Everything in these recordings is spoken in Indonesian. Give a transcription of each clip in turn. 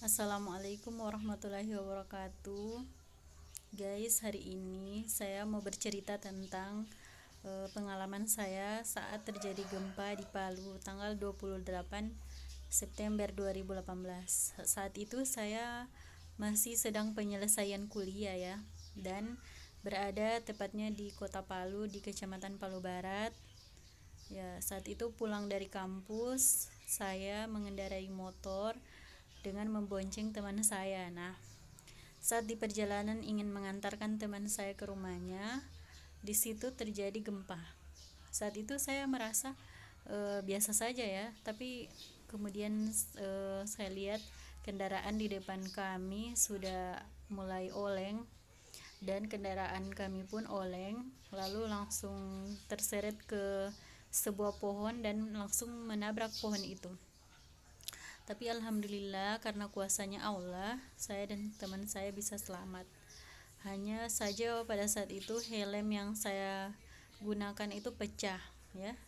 Assalamualaikum warahmatullahi wabarakatuh. Guys, hari ini saya mau bercerita tentang pengalaman saya saat terjadi gempa di Palu tanggal 28 September 2018. Saat itu saya masih sedang penyelesaian kuliah ya, dan berada tepatnya di Kota Palu di Kecamatan Palu Barat. Ya, saat itu pulang dari kampus, saya mengendarai motor dengan membonceng teman saya. Nah, saat di perjalanan ingin mengantarkan teman saya ke rumahnya, di situ terjadi gempa. Saat itu saya merasa biasa saja ya, tapi kemudian saya lihat kendaraan di depan kami sudah mulai oleng dan kendaraan kami pun oleng, lalu langsung terseret ke sebuah pohon dan langsung menabrak pohon itu. Tapi alhamdulillah karena kuasanya Allah, saya dan teman saya bisa selamat. Hanya saja pada saat itu helm yang saya gunakan itu pecah ya.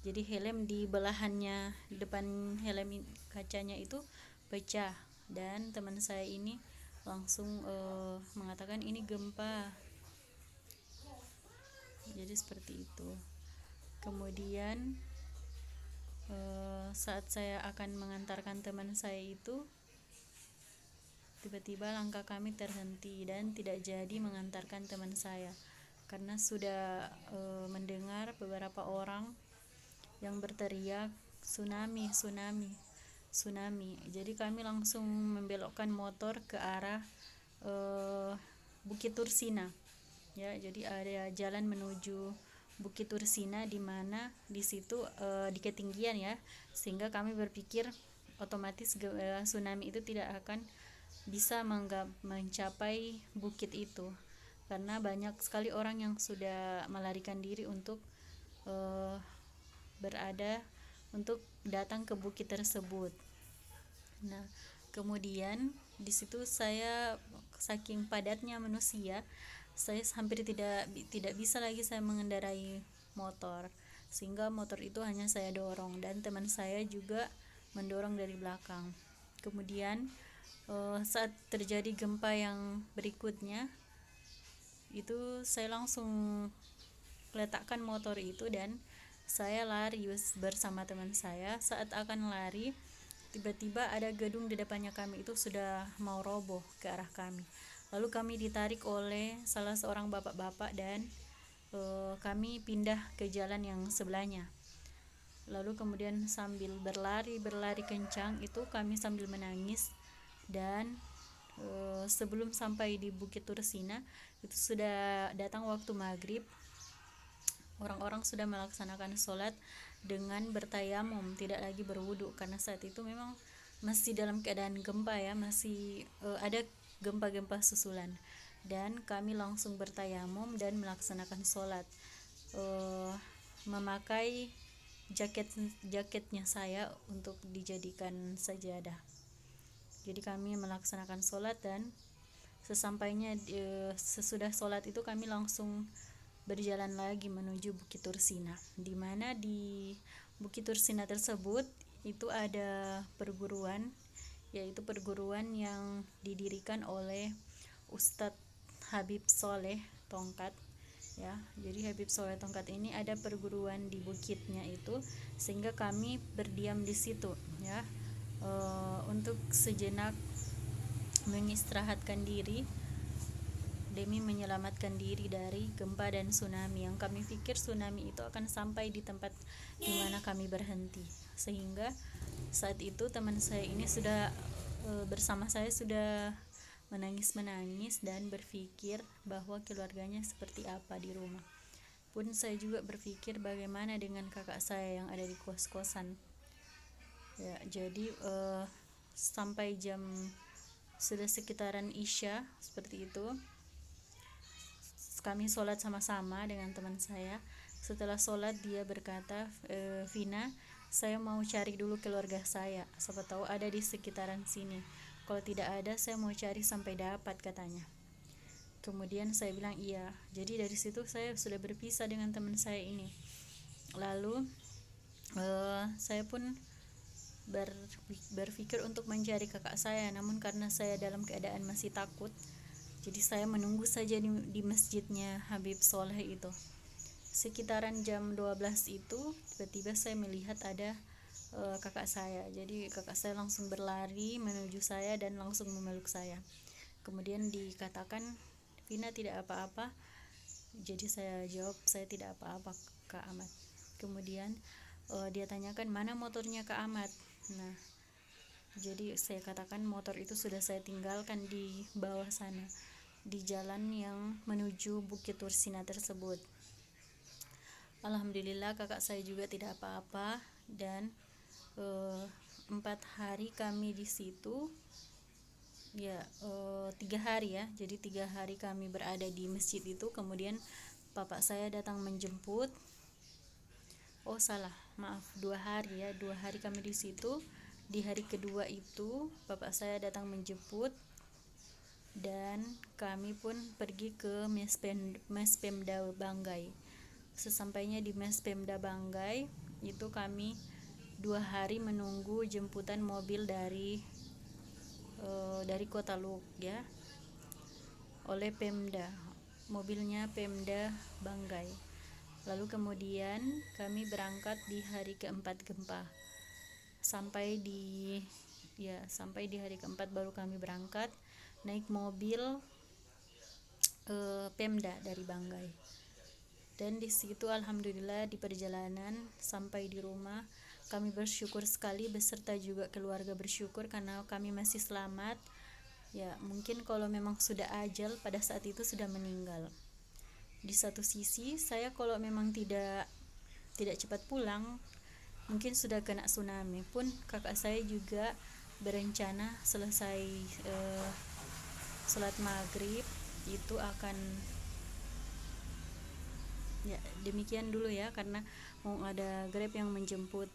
Jadi helm di belahannya depan helm kacanya itu pecah, dan teman saya ini langsung mengatakan ini gempa. Jadi seperti itu. Kemudian saat saya akan mengantarkan teman saya itu, tiba-tiba langkah kami terhenti dan tidak jadi mengantarkan teman saya karena sudah mendengar beberapa orang yang berteriak tsunami, tsunami, tsunami. Jadi kami langsung membelokkan motor ke arah Bukit Tursina. Ya, jadi ada jalan menuju Bukit Tursina di mana di situ di ketinggian ya, sehingga kami berpikir otomatis tsunami itu tidak akan bisa mencapai bukit itu karena banyak sekali orang yang sudah melarikan diri untuk uh, berada untuk datang ke bukit tersebut. Nah, kemudian di situ saya saking padatnya manusia, saya hampir tidak bisa lagi saya mengendarai motor, sehingga motor itu hanya saya dorong dan teman saya juga mendorong dari belakang. Kemudian saat terjadi gempa yang berikutnya itu saya langsung letakkan motor itu dan saya lari bersama teman saya. Saat akan lari, tiba-tiba ada gedung di depannya kami itu sudah mau roboh ke arah kami. Lalu kami ditarik oleh salah seorang bapak-bapak dan kami pindah ke jalan yang sebelahnya. Lalu kemudian sambil berlari kencang itu kami sambil menangis, dan sebelum sampai di Bukit Tursina itu sudah datang waktu maghrib. Orang-orang sudah melaksanakan sholat dengan bertayamum, tidak lagi berwudu karena saat itu memang masih dalam keadaan gempa ya, masih ada gempa-gempa susulan, dan kami langsung bertayamum dan melaksanakan sholat memakai jaketnya saya untuk dijadikan sajadah. Jadi kami melaksanakan sholat, dan sesampainya sesudah sholat itu kami langsung berjalan lagi menuju Bukit Tursina, di mana di Bukit Tursina tersebut itu ada perguruan, yaitu perguruan yang didirikan oleh Ustadz Habib Soleh Tongkat ya. Jadi Habib Soleh Tongkat ini ada perguruan di bukitnya itu, sehingga kami berdiam di situ ya, untuk sejenak mengistirahatkan diri demi menyelamatkan diri dari gempa dan tsunami, yang kami pikir tsunami itu akan sampai di tempat di mana kami berhenti. Sehingga saat itu teman saya ini sudah bersama saya sudah menangis dan berpikir bahwa keluarganya seperti apa di rumah. Pun saya juga berpikir bagaimana dengan kakak saya yang ada di kos-kosan. Ya, jadi sampai jam sudah sekitaran Isya seperti itu, kami sholat sama-sama dengan teman saya. Setelah sholat dia berkata, Vina, saya mau cari dulu keluarga saya, siapa tahu ada di sekitaran sini. Kalau tidak ada, saya mau cari sampai dapat, katanya. Kemudian saya bilang iya. Jadi dari situ saya sudah berpisah dengan teman saya ini. Lalu saya pun berpikir untuk mencari kakak saya, namun karena saya dalam keadaan masih takut, jadi saya menunggu saja di masjidnya Habib Soleh itu. Sekitaran jam 12 itu tiba-tiba saya melihat ada kakak saya. Jadi kakak saya langsung berlari menuju saya dan langsung memeluk saya. Kemudian dikatakan, "Vina tidak apa-apa." Jadi saya jawab, "Saya tidak apa-apa, Kak Ahmad." Kemudian dia tanyakan, "Mana motornya Kak Ahmad?" Nah, jadi saya katakan motor itu sudah saya tinggalkan di bawah sana, di jalan yang menuju Bukit Tursina tersebut. Alhamdulillah kakak saya juga tidak apa-apa, dan 4 hari kami di situ, ya 3 hari ya, jadi 3 hari kami berada di masjid itu. Kemudian bapak saya datang menjemput. Oh salah, maaf, 2 hari ya, 2 hari kami di situ. Di hari kedua itu bapak saya datang menjemput dan kami pun pergi ke Mes Pemda Banggai. Sesampainya di Mes Pemda Banggai itu kami 2 hari menunggu jemputan mobil dari Kota Luk ya, oleh Pemda, mobilnya Pemda Banggai. Lalu kemudian kami berangkat di hari keempat gempa. Sampai di hari keempat baru kami berangkat naik mobil Pemda dari Banggai. Dan di situ alhamdulillah di perjalanan sampai di rumah kami bersyukur sekali, beserta juga keluarga bersyukur karena kami masih selamat. Ya, mungkin kalau memang sudah ajal pada saat itu sudah meninggal. Di satu sisi saya kalau memang tidak cepat pulang, mungkin sudah kena tsunami. Pun kakak saya juga berencana selesai sholat maghrib itu akan, ya demikian dulu ya, karena mau ada Grab yang menjemput.